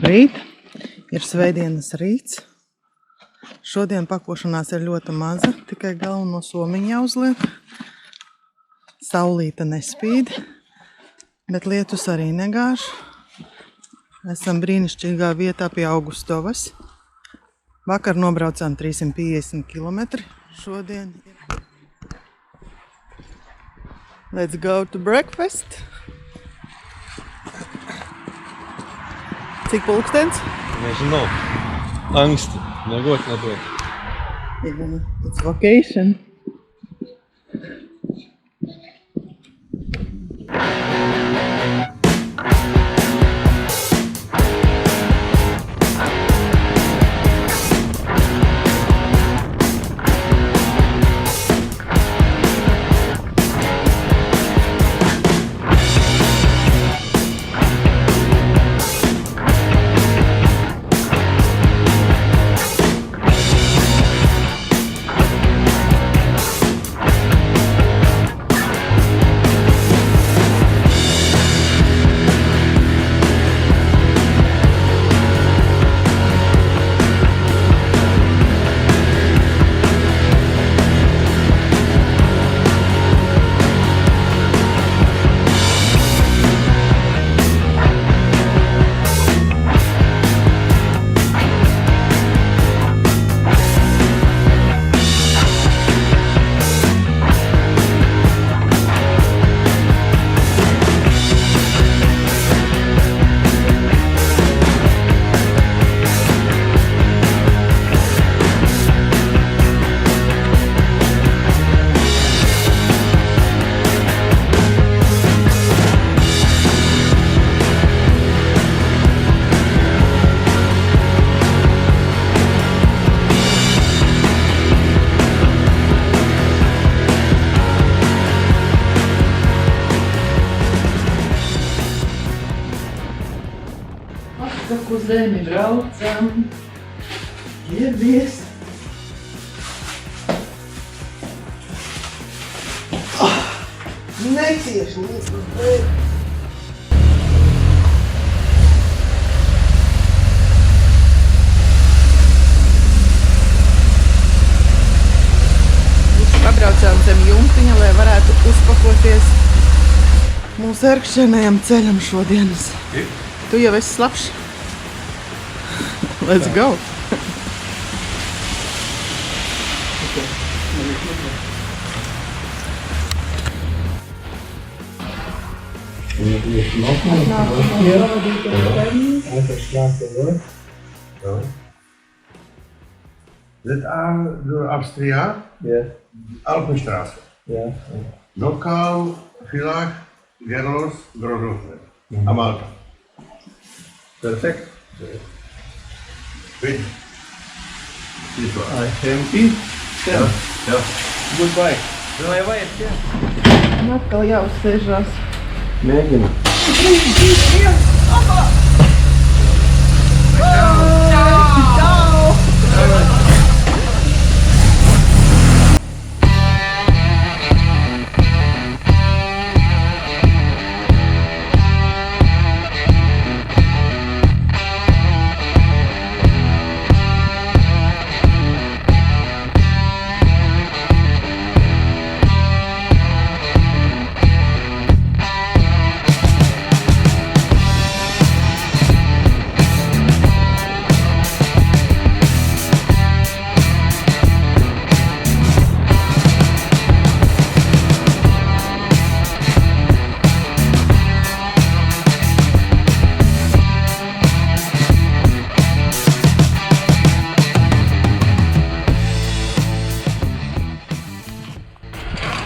Labrīt! Ir svētdienas rīts. Šodien pakošanās ir ļoti maza, tikai galveno somiņu jāuzliek. Saulīte nespīd, bet lietus arī negāž. Esam brīnišķīgā vietā pie Augustovas. Vakar nobraucām 350 km. Šodien ir... Let's go to breakfast! Cik pulkstens? Nežinau. Anksti. Miegot nedod. It's vacation. Uz zemi braucam, ierdies. Necieši līdz uz zemi. Pabraucām zem jumtiņa, lai varētu uzpakoties mūsu ērkšķenajam ceļam šodienas. Tu jau esi slapšs. Let's go! Dit aan door Austrija, Alpenstraße. Lokal, Villach, Gerlos, Grozovne, Amalta. Perfekt. Wait. Happy? Ja. Goodbye. Vai vajag, jā? Un atkal jāuzsēžās. Mēģina.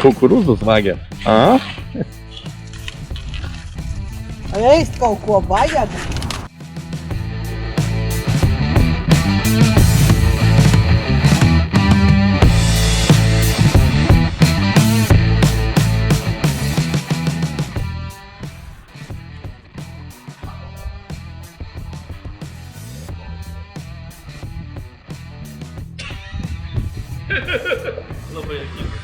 Kukurūzus vajag. Ēst kaut ko vajag. Labai juokinga.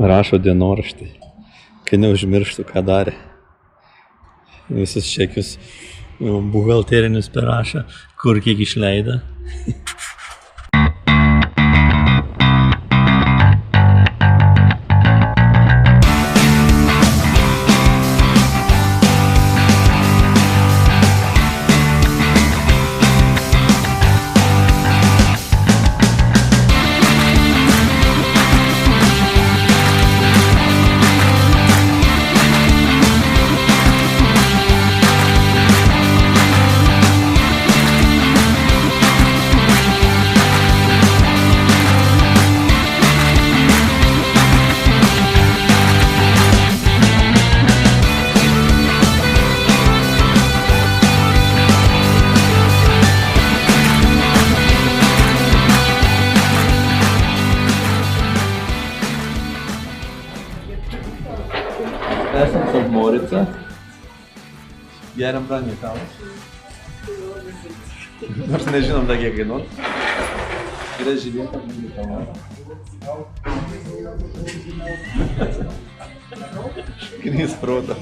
rašo dienoraštį, kai neužmirštų, ką darė. Visus čekius buhalterinius perrašo, kur kiek išleido. Esam su Morica. Geriam brangiai kavos. Nors nežinom dar kiek kainuot. Yra žydėta brangiai kava. Škinys proto.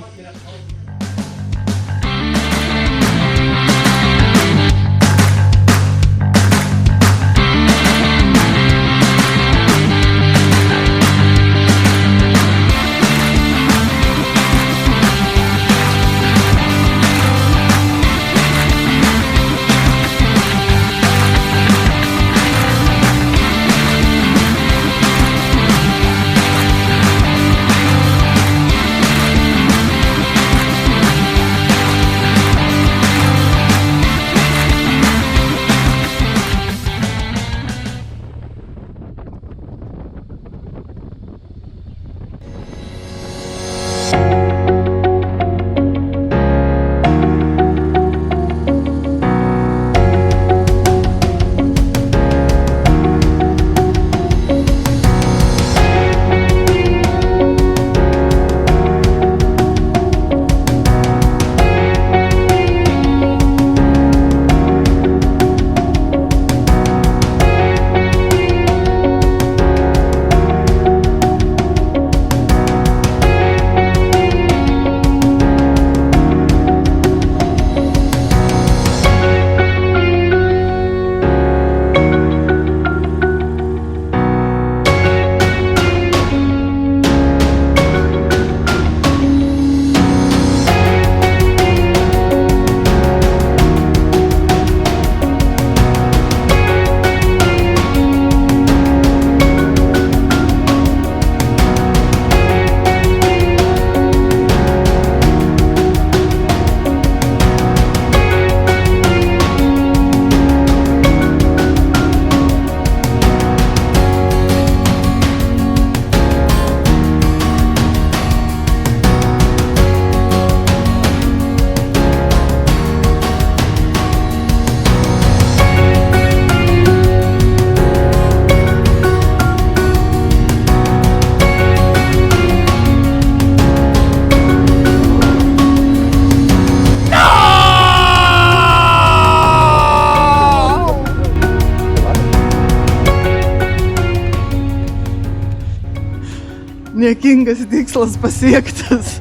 Niekingas tikslas pasiektas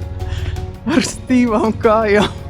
ar stīvām kājām.